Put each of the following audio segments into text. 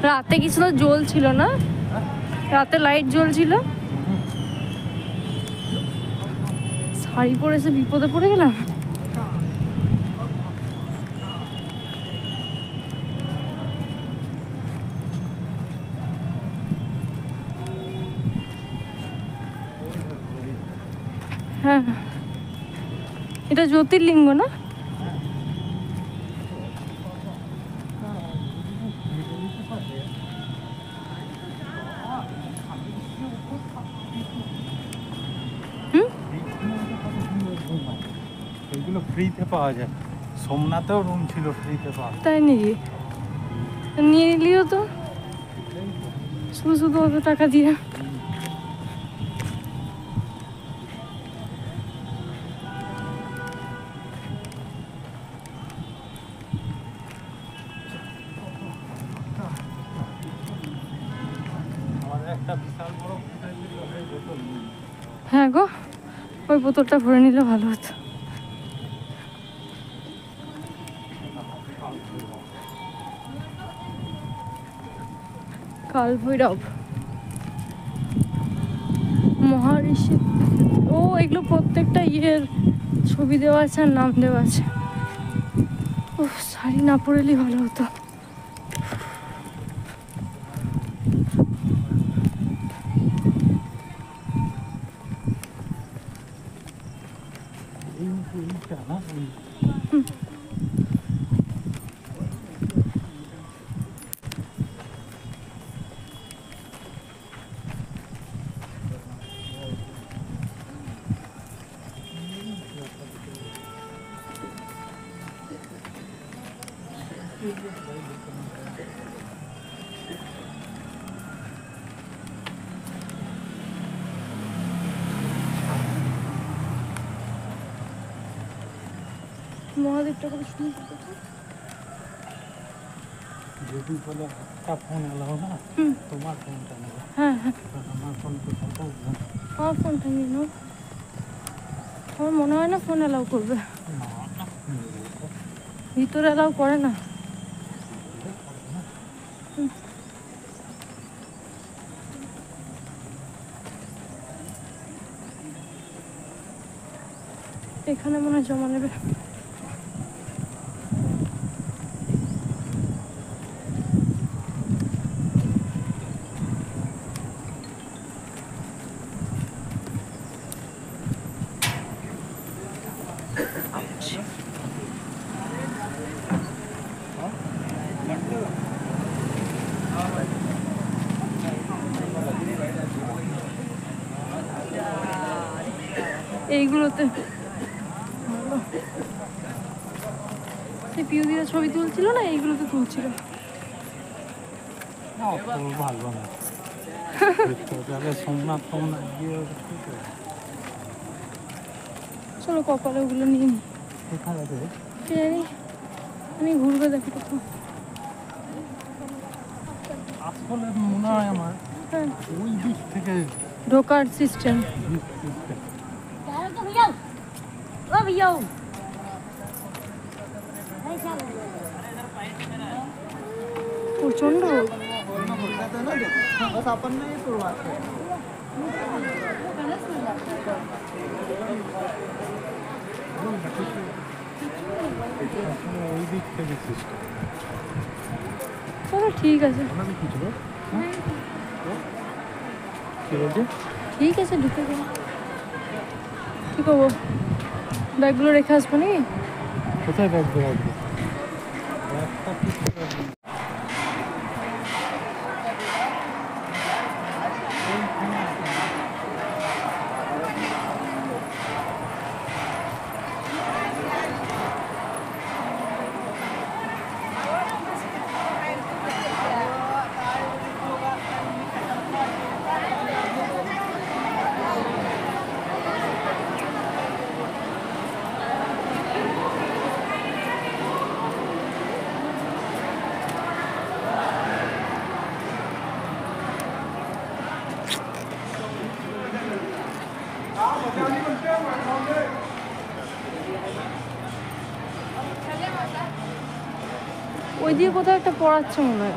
রাতে কিছু তো জ্বলছিল না, রাতে লাইট জ্বলছিল। শাড়ি পরেছে, বিপদে পড়ে গেলাম। হ্যাঁ, এটা জ্যোতির্লিঙ্গ না? ফ্রিতে পাওয়া যায়, সোমনাথেও রুম ছিল ফ্রিতে পাওয়া। তাই নাকি? নিয়ে নিলিও তো, শুধু শুধু অত টাকা দিয়ে। হ্যাঁ গো, ওই বোতলটা ভরে নিলে ভালো হতো। কাল ভৈরব, মহারিষি, ও এগুলো প্রত্যেকটা ইয়ের ছবি দেওয়া আছে আর নাম দেওয়া আছে। ও শাড়ি না পরলেই ভালো হতো। মহাদেবটা কত সুন্দর। যদি বলে একটা ফোন এলাও না, তোমার ফোনটা নেবো। হ্যাঁ হ্যাঁ, আমার ফোন তো আমার ফোনটা নিয়ে নাও। আমার মনে হয় না ফোন অ্যালাউ করবে, ভিতরে অ্যালাউ করে না। এখানে মনে হয় জমা নেবে। করছি। এইগুলোতে ভালো, সে পিউদিরা ছবি তুলছিল না, এইগুলোতে তুলছিল। ভালো না সোমনাথ গিয়ে চলো কপালে ওগুলো নিয়ে নি। জানি আমি ঘুরবে দেখো তো। আসলে মনে হয় আমার হ্যাঁ, ওই দিক থেকে ঢোকার সিস্টেম। প্রচন্ড রোদ। ওই দিক থেকে চলো ঠিক আছে, ঠিক আছে ঢুকে যাবো। কি করবো, ব্যাগগুলো রেখে আসবো নাকি? কোথায় রাখবো? ওই দিয়ে কোথাও একটা পড়াচ্ছে মনে হয়।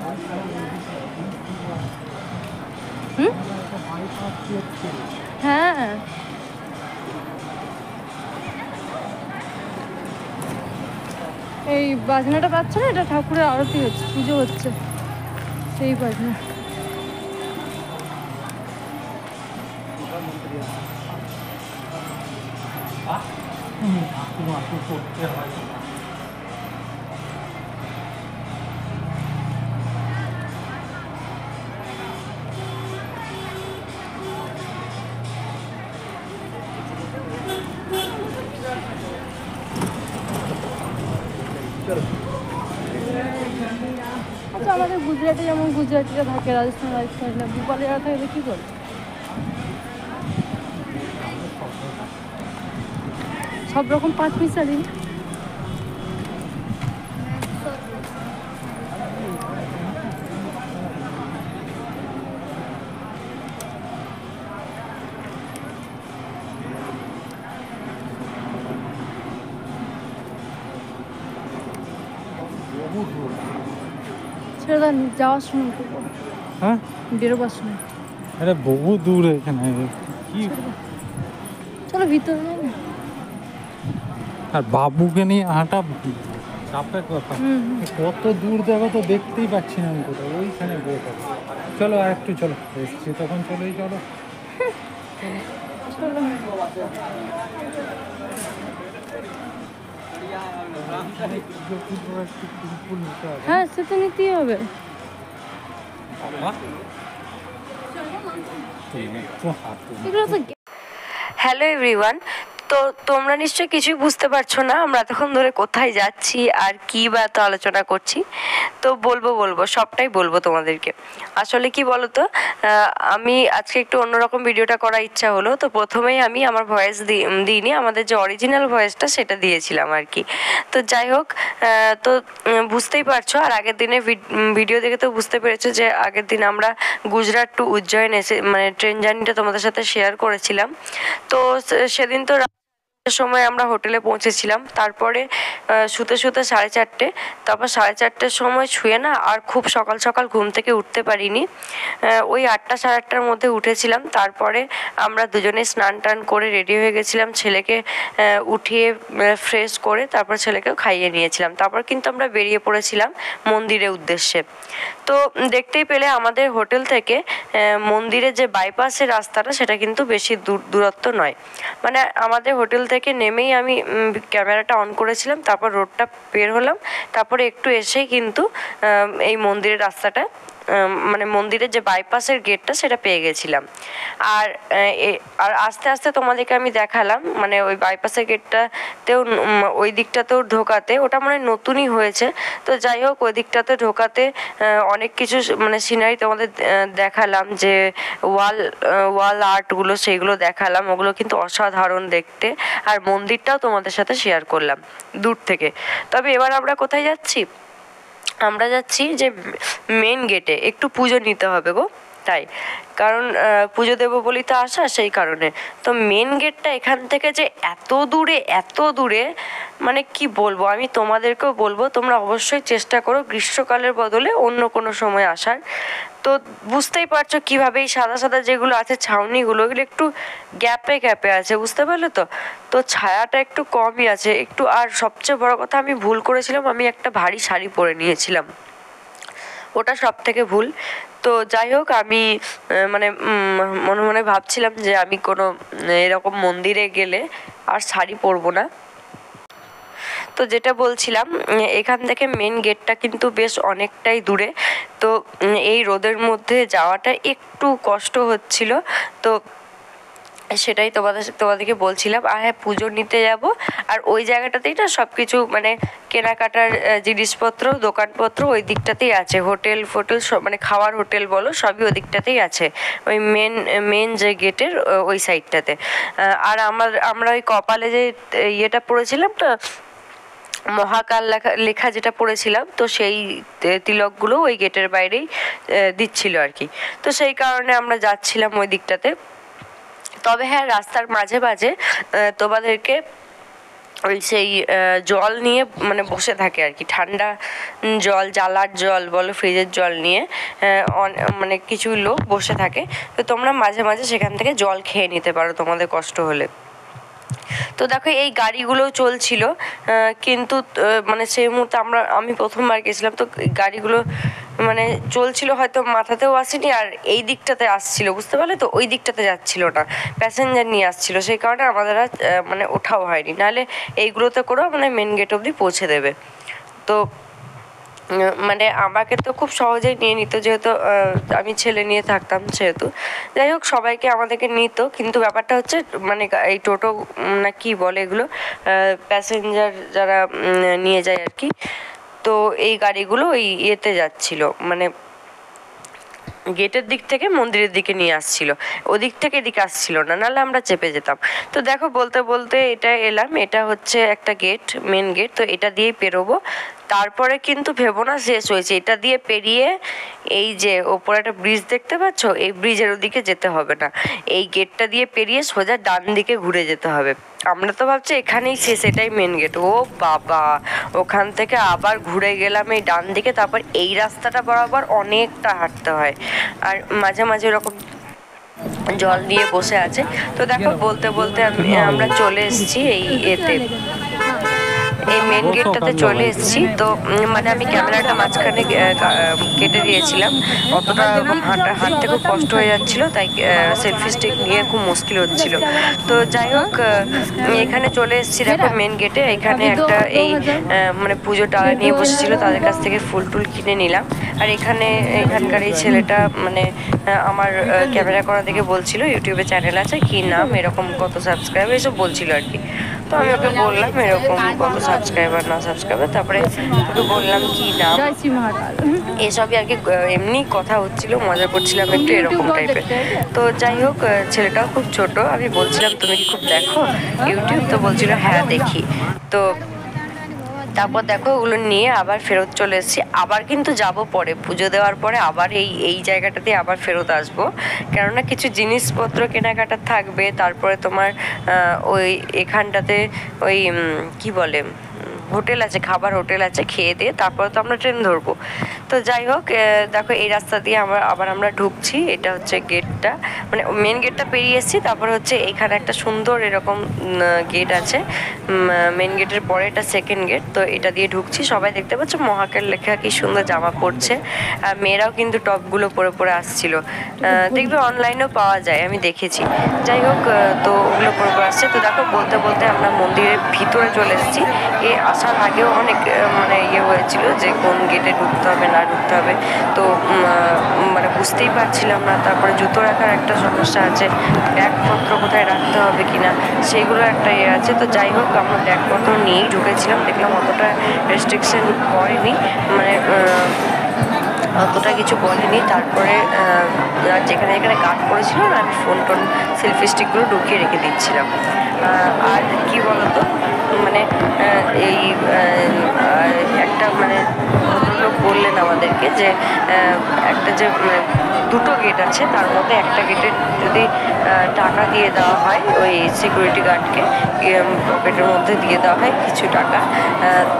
হুম, হ্যাঁ এই বাজনাটা পাচ্ছে না, এটা ঠাকুরের আরতি হচ্ছে, পুজো হচ্ছে, সেই বাজনা। আচ্ছা, আমাদের গুজরাটে যেমন গুজরাটিরা থাকে, রাজস্থান ভোপালিরা থাকলে কি করে? সব রকম পাঁচ মিশালি। ছেড়ে দেন, যাওয়ার সময় করবো। হ্যাঁ, বেরোবার সময়। আরে বহু দূর এখানে কি। চলো ভিতরে যাই না? আর বাবুকে নিয়ে হাঁটা চাপের কথা। কত দূর দেখো তো, দেখতেই পাচ্ছি না আমি কোথাও, ওইখানে বসে। চলো আর একটু, চলো এসছি তখন, চলোই চলো। চলো। হ্যাঁ, সে তো নিতেই হবে। এগুলো তো। হ্যালো এভরিওয়ান, তো তোমরা নিশ্চয়ই কিছুই বুঝতে পারছো না আমরা এতক্ষণ ধরে কোথায় যাচ্ছি আর কী বা এত আলোচনা করছি। তো বলবো সবটাই বলবো তোমাদেরকে। আসলে কি বলো তো, আমি আজকে একটু অন্যরকম ভিডিওটা করার ইচ্ছা হলো, তো প্রথমেই আমি আমার ভয়েস দিইনি, আমাদের যে অরিজিনাল ভয়েসটা সেটা দিয়েছিলাম আর কি। তো যাই হোক, তো বুঝতেই পারছো, আর আগের দিনের ভিডিও দেখে তো বুঝতে পেরেছো যে আগের দিন আমরা গুজরাট টু উজ্জয়ন এসে মানে ট্রেন জার্নিটা তোমাদের সাথে শেয়ার করেছিলাম। তো সেদিন তো সময় আমরা হোটেলে পৌঁছেছিলাম, তারপরে শুতে 4:30, তারপর 4:30 সময় শুয়ে না আর খুব সকাল সকাল ঘুম থেকে উঠতে পারিনি। ওই 8টা 8:30টার মধ্যে উঠেছিলাম। তারপরে আমরা দুজনে স্নান টান করে রেডি হয়ে গেছিলাম, ছেলেকে উঠিয়ে ফ্রেশ করে তারপর ছেলেকেও খাইয়ে নিয়েছিলাম। তারপর কিন্তু আমরা বেরিয়ে পড়েছিলাম মন্দিরের উদ্দেশ্যে। তো দেখতেই পেলে আমাদের হোটেল থেকে মন্দিরের যে বাইপাসের রাস্তাটা সেটা কিন্তু বেশি দূরত্ব নয়, মানে আমাদের হোটেল থেকে থেকে নেমেই আমি ক্যামেরাটা অন করেছিলাম, তারপর রোডটা বের হলাম, তারপরে একটু এসেই কিন্তু এই মন্দিরের রাস্তাটা মানে মন্দিরের যে বাইপাসের গেটটা সেটা পেয়ে গেছিলাম। আর আর আস্তে আস্তে তোমাদেরকে আমি দেখালাম মানে ওই বাইপাসের গেটটাতেও ওই দিকটাতেও ঢোকাতে, ওটা মানে নতুনই হয়েছে। তো যাই হোক ওই দিকটাতে ঢোকাতে অনেক কিছু মানে সিনারি তোমাদের দেখালাম, যে ওয়াল আর্টগুলো সেইগুলো দেখালাম, ওগুলো কিন্তু অসাধারণ দেখতে। আর মন্দিরটাও তোমাদের সাথে শেয়ার করলাম দূর থেকে। তবে এবার আমরা কোথায় যাচ্ছি? আমরা যাচ্ছি যে মেন গেটে একটু পুজো নিতে হবে গো, তাই কারণ পুজো দেবো বলেই তো আসা, সেই কারণে। তো মেন গেটটা এখান থেকে যে এত দূরে মানে কি বলবো, আমি তোমাদেরকেও বলবো তোমরা অবশ্যই চেষ্টা করো গ্রীষ্মকালের বদলে অন্য কোনো সময় আসার। তো বুঝতেই পারছো কীভাবে এই সাদা সাদা যেগুলো আছে ছাউনিগুলো, এগুলো একটু গ্যাপে আছে, বুঝতে পারলে তো? তো ছায়াটা একটু কমই আছে একটু। আর সবচেয়ে বড় কথা, আমি ভুল করেছিলাম, আমি একটা ভারী শাড়ি পরে নিয়েছিলাম, ওটা সব থেকে ভুল। তো যাই হোক আমি মানে মনে মনে ভাবছিলাম যে আমি কোনো এরকম মন্দিরে গেলে আর শাড়ি পরবো না। তো যেটা বলছিলাম, এখান থেকে মেন গেটটা কিন্তু বেশ অনেকটাই দূরে। তো এই রোদের মধ্যে যাওয়াটা একটু কষ্ট হচ্ছিল। তো সেটাই তোমাদেরকে বলছিলাম। আর হ্যাঁ, পুজো নিতে যাব, আর ওই জায়গাটাতেই না সব কিছু মানে কেনাকাটার জিনিসপত্র দোকানপত্র ওই দিকটাতেই আছে, হোটেল ফোটেল সব মানে খাওয়ার হোটেল বলো সবই ওই দিকটাতেই আছে, ওই মেন যে গেটের ওই সাইডটাতে। আর আমরা ওই কপালে যে ইয়েটা পড়েছিলাম না, মহাকাল লেখা যেটা পড়েছিলাম, তো সেই তিলকগুলো ওই গেটের বাইরেই দিচ্ছিল আর কি। তো সেই কারণে আমরা যাচ্ছিলাম ওই দিকটাতে। তবে হ্যাঁ, রাস্তার মাঝে মাঝে তোমাদেরকে ওই সেই জল নিয়ে মানে বসে থাকে আর কি, ঠান্ডা জল, জালার জল বলো ফ্রিজের জল নিয়ে মানে কিছু লোক বসে থাকে। তো তোমরা মাঝে মাঝে সেখান থেকে জল খেয়ে নিতে পারো তোমাদের কষ্ট হলে। তো দেখো এই গাড়িগুলোও চলছিল, কিন্তু মানে সেই মুহূর্তে আমি প্রথমবার গেছিলাম, তো গাড়িগুলো মানে চলছিল, হয়তো মাথাতেও আসেনি, আর এই দিকটাতে আসছিল, বুঝতে পারলে তো? ওই দিকটাতে যাচ্ছিল না, প্যাসেঞ্জার নিয়ে আসছিল, সেই কারণে আমাদের মানে ওঠাও হয়নি। নাহলে এইগুলোতে করেও মানে মেন গেট অবধি পৌঁছে দেবে। তো মানে আমাকে তো খুব সহজেই নিয়ে নিত, যেহেতু আমি ছেলে নিয়ে থাকতাম সেহেতু। যাই হোক সবাইকে আমাদেরকে নিত, কিন্তু ব্যাপারটা হচ্ছে মানে এই টোটো না কি বলে এগুলো, প্যাসেঞ্জার যারা নিয়ে যায় আর কি, তো এই গাড়িগুলো ওই ইয়েতে যাচ্ছিল মানে গেটের দিক থেকে মন্দিরের দিকে নিয়ে আসছিল, ওদিক থেকে এদিকে আসছিল না, নাহলে আমরা চেপে যেতাম। তো দেখো বলতে বলতে এটা এলাম, এটা হচ্ছে একটা গেট, মেন গেট। তো এটা দিয়েই পেরোবো, তারপরে কিন্তু ভেবো না শেষ হয়েছে, এটা দিয়ে পেরিয়ে এই যে ওপরে একটা ব্রিজ দেখতে পাচ্ছ, এই ব্রিজের ওদিকে যেতে হবে না, এই গেটটা দিয়ে পেরিয়ে সোজা ডান দিকে ঘুরে যেতে হবে। আমরা তো ভাবছি এখানেই শেষ, এটাই মেন গেট। ও বাবা, ওখান থেকে আবার ঘুরে গেলাম এই ডান দিকে, তারপর এই রাস্তাটা বরাবর অনেকটা হাঁটতে হয়, আর মাঝে মাঝে এরকম জল নিয়ে বসে আছে। তো দেখো বলতে বলতে আমরা চলে এসেছি এই এতে, এই মেন গেটটাতে চলে এসেছি। তো মানে আমি ক্যামেরাটা মাঝখানে কেটে দিয়েছিলাম, অতটা হাঁটতে খুব কষ্ট হয়ে যাচ্ছিলো, তাই সেলফি স্টিক নিয়ে খুব মুশকিল হচ্ছিল। তো যাই হোক এখানে চলে এসেছি, দেখো মেন গেটে এখানে একটা এই মানে পুজো ডালা নিয়ে বসেছিল, তাদের কাছ থেকে ফুল টুল কিনে নিলাম। আর এখানকার এই ছেলেটা মানে আমার ক্যামেরা করা দেখে বলছিল ইউটিউবে চ্যানেল আছে, কি নাম, এরকম কত সাবস্ক্রাইবার, এসব বলছিল আর কি। তো আমি ওকে বললাম এরকম কত সাবস্ক্রাইবার না সাবস্ক্রাইবার, তারপরে ওকে বললাম কি নাম, এসবই আর কি, এমনি কথা হচ্ছিল, মজা করছিলাম একটু এরকম টাইপের। তো যাই হোক ছেলেটাও খুব ছোট, আমি বলছিলাম তুমি কি খুব দেখো ইউটিউব? তো বলছিল হ্যাঁ দেখি। তো তারপর দেখো ওগুলো নিয়ে আবার ফেরত চলে এসেছি, আবার কিন্তু যাব পরে পুজো দেওয়ার পরে আবার এই জায়গাটাতে আবার ফেরত আসবো, কেননা কিছু জিনিসপত্র কেনাকাটা থাকবে। তারপরে তোমার ওই এখানটাতে ওই কি বলে হোটেল আছে, খাবার হোটেল আছে, খেয়ে দিয়ে তারপরে তো আমরা ট্রেন ধরবো। তো যাই হোক দেখো এই রাস্তা দিয়ে আমরা ঢুকছি, এটা হচ্ছে গেট গেটটা, মানে মেন গেটটা পেরিয়ে এসেছি। তারপর হচ্ছে এখানে একটা সুন্দর এরকম গেট আছে, মেন গেটের পরে এটা সেকেন্ড গেট। তো এটা দিয়ে ঢুকছি, সবাই দেখতে পাচ্ছ মহাকাল লেখা, কি সুন্দর জামা পরছে। আর মেয়েরাও কিন্তু টপগুলো পরে পরে আসছিল, দেখবে অনলাইনেও পাওয়া যায়, আমি দেখেছি। যাই হোক, তো ওগুলো পরে পরে আসছে। তো দেখো বলতে বলতে আমরা মন্দিরের ভিতরে চলে এসেছি। এ আসার আগেও অনেক মানে ইয়ে হয়েছিল যে কোন গেটে ঢুকতে হবে না ঢুকতে হবে, তো মানে বুঝতেই পারছিলাম না। তারপরে জুতো রাখার একটা সমস্যা আছে, ব্যাগপত্র কোথায় রাখতে হবে কিনা সেইগুলো একটা ইয়ে আছে। তো যাই হোক, আমরা ব্যাগপত্র নিয়েই ঢুকেছিলাম, দেখলাম অতটা রেস্ট্রিকশন করেনি, মানে অতটা কিছু বলেনি। তারপরে যেখানে যেখানে গার্ড করেছিল না, আমি ফোন টোন সেলফি স্টিকগুলো ঢুকিয়ে রেখে দিচ্ছিলাম। আর কি বলতো, মানে এই একটা মানে ভদ্রলোক বললেন আমাদেরকে যে একটা যে দুটো গেট আছে, তার মধ্যে একটা গেটে যদি টাকা দিয়ে দেওয়া হয় ওই সিকিউরিটি গার্ডকে, পকেটের মধ্যে দিয়ে দেওয়া হয় কিছু টাকা,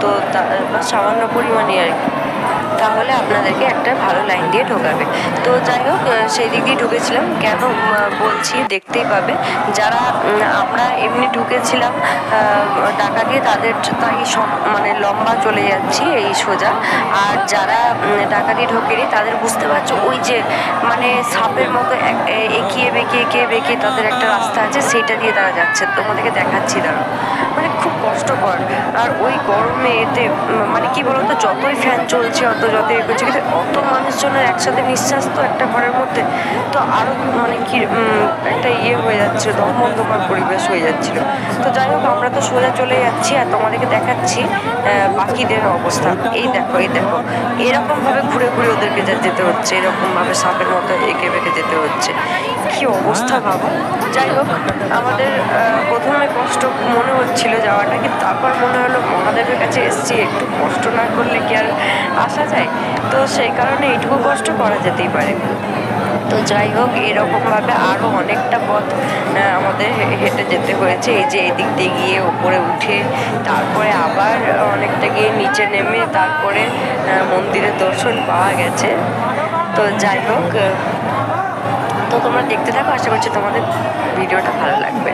তো সামান্য পরিমাণে আর কি, তাহলে আপনাদেরকে একটা ভালো লাইন দিয়ে ঢোকাবে। তো যাই হোক, সেই দিক দিয়ে ঢুকেছিলাম। কেন বলছি দেখতেই পাবে, যারা আমরা এমনি ঢুকেছিলাম টাকা দিয়ে, তাদের তাই সব মানে লম্বা চলে যাচ্ছি এই সোজা। আর যারা টাকা দিয়ে ঢোকেনি তাদের বুঝতে পারছো ওই যে মানে সাপের মতো এঁকিয়ে বেঁকিয়ে তাদের একটা রাস্তা আছে, সেইটা দিয়ে তারা যাচ্ছে। তোমাদেরকে দেখাচ্ছি দাঁড়াও, মানে খুব কষ্টকর। আর ওই গরমে এতে মানে কি বলতো, যতই ফ্যান চলছে যত এ করছে, কিন্তু অত মানুষজনের একসাথে নিঃশ্বাস তো একটা ঘরের মধ্যে, তো আরও মানে কি একটা ইয়ে হয়ে যাচ্ছিল, দমবন্ধকর পরিবেশ হয়ে যাচ্ছিল। তো যাই হোক, আমরা তো সোজা চলে যাচ্ছি আর তোমাদেরকে দেখাচ্ছি বাকিদের অবস্থা। এই দেখো এরকমভাবে ঘুরে ঘুরে ওদেরকে যেতে হচ্ছে, এরকমভাবে সাপের মতো এঁকে বেঁকে যেতে হচ্ছে, কি অবস্থা ভাবো। যাই হোক, আমাদের প্রথমে কষ্ট মনে হচ্ছিল যাওয়াটা, কিন্তু তারপর মনে হলো মহাদেবের কাছে এসেছি, একটু কষ্ট না করলে কি আর আসা যায়। তো সেই কারণে এইটুকু কষ্ট করা যেতেই পারে। তো যাই হোক, এরকমভাবে আরও অনেকটা পথ আমাদের হেঁটে যেতে হয়েছে। এই যে এদিক দিয়ে গিয়ে ওপরে উঠে, তারপরে আবার অনেকটা গিয়ে নিচে নেমে, তারপরে মন্দিরের দর্শন পাওয়া গেছে। তো যাই হোক, তো তোমরা দেখতে থাকো, আশা করছি তোমাদের ভিডিওটা ভালো লাগবে।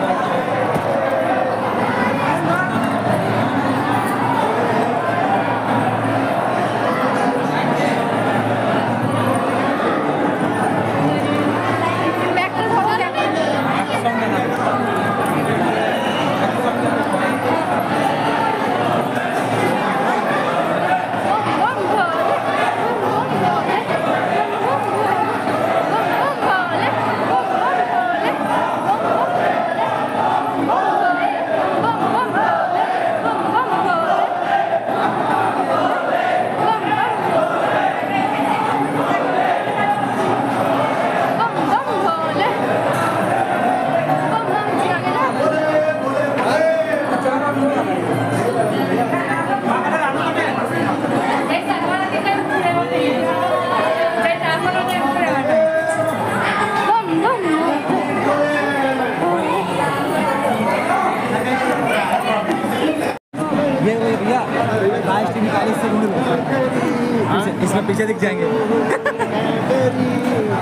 इसमें पीछे दिख जाएंगे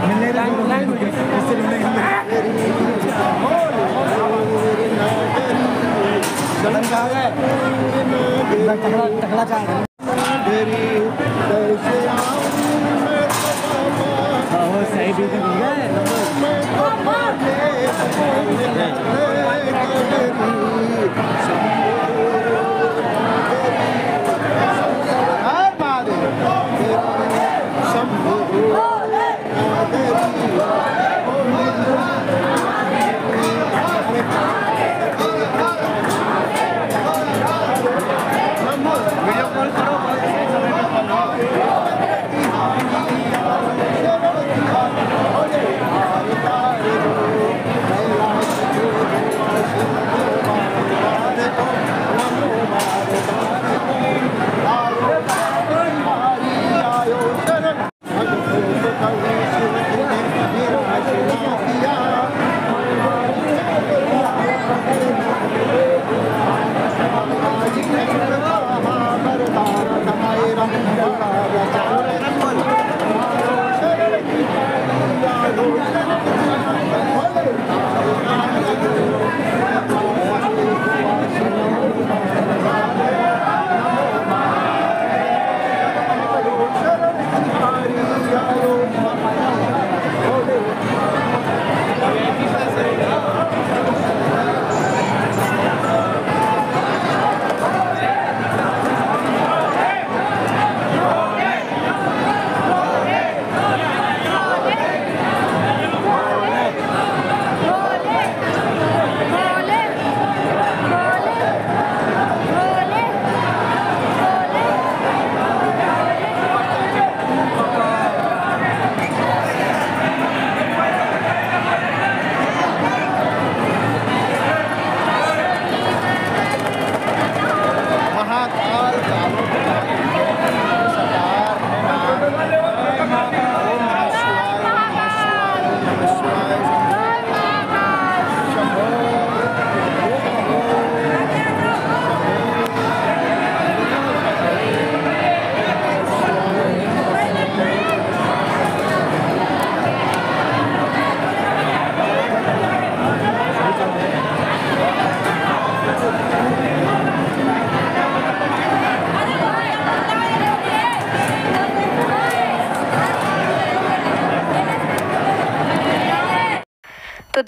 मिलने टकला चाह सही भी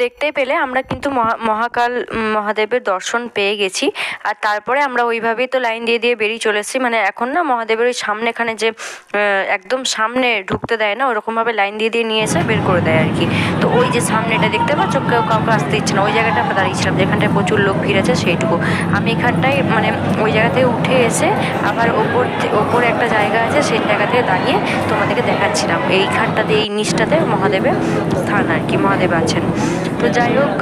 দেখতেই পেলে আমরা কিন্তু মহাকাল মহাদেবের দর্শন পেয়ে গেছি। আর তারপরে আমরা ওইভাবেই তো লাইন দিয়ে দিয়ে বেরিয়ে চলে এসেছি। মানে এখন না মহাদেবের ওই সামনেখানে যে একদম সামনে ঢুকতে দেয় না, ওরকমভাবে লাইন দিয়ে দিয়ে নিয়ে এসে বের করে দেয় আর কি। তো ওই যে সামনেটা দেখতে পাচ্ছ, কেউ কাউকে আসতে দিচ্ছে না, ওই জায়গাটা আমরা দাঁড়িয়েছিলাম যেখানটায় প্রচুর লোক ভিড় আছে সেইটুকু। আমি এখানটায় মানে ওই জায়গা থেকে উঠে এসে আবার ওপরে একটা জায়গা আছে, সেই জায়গা থেকে দাঁড়িয়ে তোমাদেরকে দেখাচ্ছিলাম এইখানটাতে, এই নিচটাতে মহাদেবের স্থান আর কি, মহাদেব আছেন। তো যাই হোক,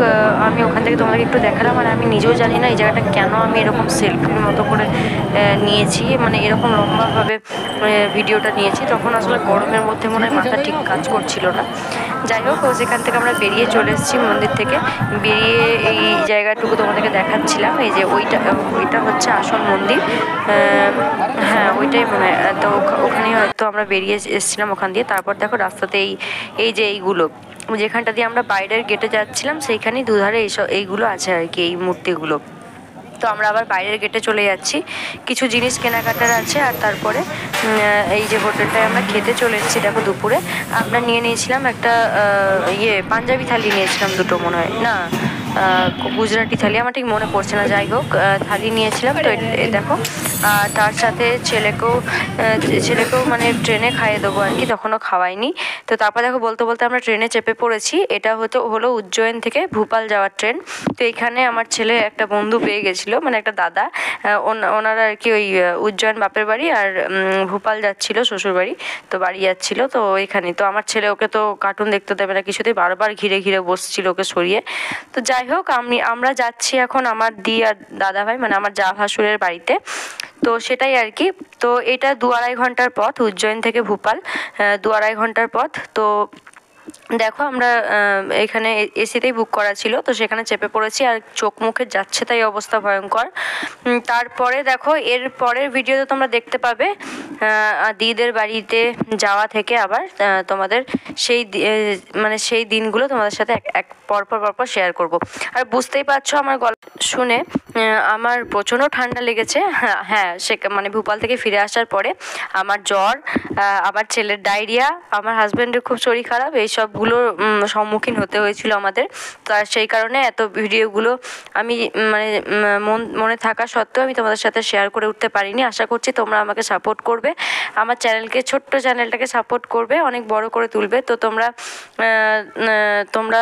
আমি ওখান থেকে তোমাদেরকে একটু দেখালাম। আর আমি নিজেও জানি না এই জায়গাটা কেন আমি এরকম সেলফির মতো করে নিয়েছি, মানে এরকম লম্বাভাবে ভিডিওটা নিয়েছি। তখন আসলে গরমের মধ্যে মনে হয় মাথা ঠিক কাজ করছিল না। যাই হোক, সেখান থেকে আমরা বেরিয়ে চলে এসেছি মন্দির থেকে। বেরিয়ে এই জায়গাটুকু তোমাদেরকে দেখাচ্ছিলাম। এই যে ওইটা হচ্ছে আসল মন্দির, হ্যাঁ ওইটাই মনে হয়। তো ওখানেই হয়তো আমরা বেরিয়ে এসেছিলাম ওখান দিয়ে। তারপর দেখো রাস্তাতে এই যে এইগুলো, যেখানটা দিয়ে আমরা বাইরের গেটে যাচ্ছিলাম সেইখানেই দুধারে এইগুলো আছে আর কি, এই মূর্তিগুলো। তো আমরা আবার বাইরের গেটে চলে যাচ্ছি, কিছু জিনিস কেনাকাটার আছে। আর তারপরে এই যে হোটেলটায় আমরা খেতে চলে এসেছি। দেখো দুপুরে আমরা নিয়ে নিয়েছিলাম একটা পাঞ্জাবি থালি নিয়েছিলাম, দুটো মনে হয়, না গুজরাটি থালি, আমার ঠিক মনে পড়ছে না। যাই হোক, থালি নিয়েছিলাম। তো দেখো, তার সাথে ছেলেকেও মানে ট্রেনে খাইয়ে দেবো আর কি, তখনও খাওয়াইনি। তো তারপর দেখো বলতে বলতে আমরা ট্রেনে চেপে পড়েছি। এটা হলো উজ্জয়ন থেকে ভূপাল যাওয়ার ট্রেন। তো এইখানে আমার ছেলে একটা বন্ধু পেয়ে গেছিলো, মানে একটা দাদা, ওনারা আর কি ওই উজ্জয়ন বাপের বাড়ি আর ভূপাল যাচ্ছিলো শ্বশুর বাড়ি, তো বাড়ি যাচ্ছিলো। তো এখানে তো আমার ছেলে, ওকে তো কার্টুন দেখতে দেবে না কিছুতেই, বারবার ঘিরে ঘিরে বসছিল ওকে সরিয়ে। তো যাই হোক, আমরা যাচ্ছি এখন আমার দি আর দাদা ভাই, মানে আমার জা ভাসুরের বাড়িতে। তো সেটাই আর কি। তো এটা 2-2.5 ঘন্টার পথ, উজ্জয়ন থেকে ভূপাল 2-2.5 ঘন্টার পথ। তো দেখো আমরা এখানে এসিতেই বুক করা ছিল, তো সেখানে চেপে পড়েছি। আর চোখ মুখে যাচ্ছে তাই অবস্থা ভয়ঙ্কর। তারপরে দেখো এর পরের ভিডিওতে তোমরা দেখতে পাবে দিদিদের বাড়িতে যাওয়া থেকে আবার তোমাদের সেই দিনগুলো তোমাদের সাথে এক পরপর শেয়ার করব। আর বুঝতেই পারছো আমার গলা শুনে আমার প্রচণ্ড ঠান্ডা লেগেছে। হ্যাঁ, মানে ভূপাল থেকে ফিরে আসার পরে আমার জ্বর, আমার ছেলের ডায়রিয়া, আমার হাজব্যান্ডের খুব শরীর খারাপ, এইসবগুলোর সম্মুখীন হতে হয়েছিল আমাদের। তার সেই কারণে এত ভিডিওগুলো আমি মানে মনে থাকা সত্ত্বেও আমি তোমাদের সাথে শেয়ার করে উঠতে পারিনি। আশা করছি তোমরা আমাকে সাপোর্ট করবে, আমার ছোট্ট চ্যানেলটাকে সাপোর্ট করবে, অনেক বড় করে তুলবে। তো তোমরা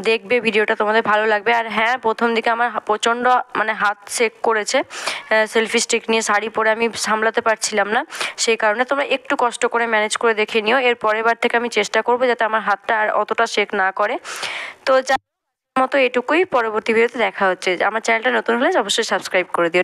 দেখবে ভিডিওটা, তোমাদের ভালো লাগবে। আর হ্যাঁ, প্রথম দিকে আমার প্রচণ্ড মানে হাত সেক করেছে, সেলফি স্টিক নিয়ে শাড়ি পরে আমি সামলাতে পারছিলাম না। সেই কারণে তোমরা একটু কষ্ট করে ম্যানেজ করে দেখে নিও। এর পরের বার থেকে আমি চেষ্টা করবো যাতে আমার হাতটা আর অতটা সেক না করে। তো মতো এটুকুই, পরবর্তী ভিডিওতে দেখা হচ্ছে। আমার চ্যানেলটা নতুন হলে অবশ্যই সাবস্ক্রাইব করে দিও।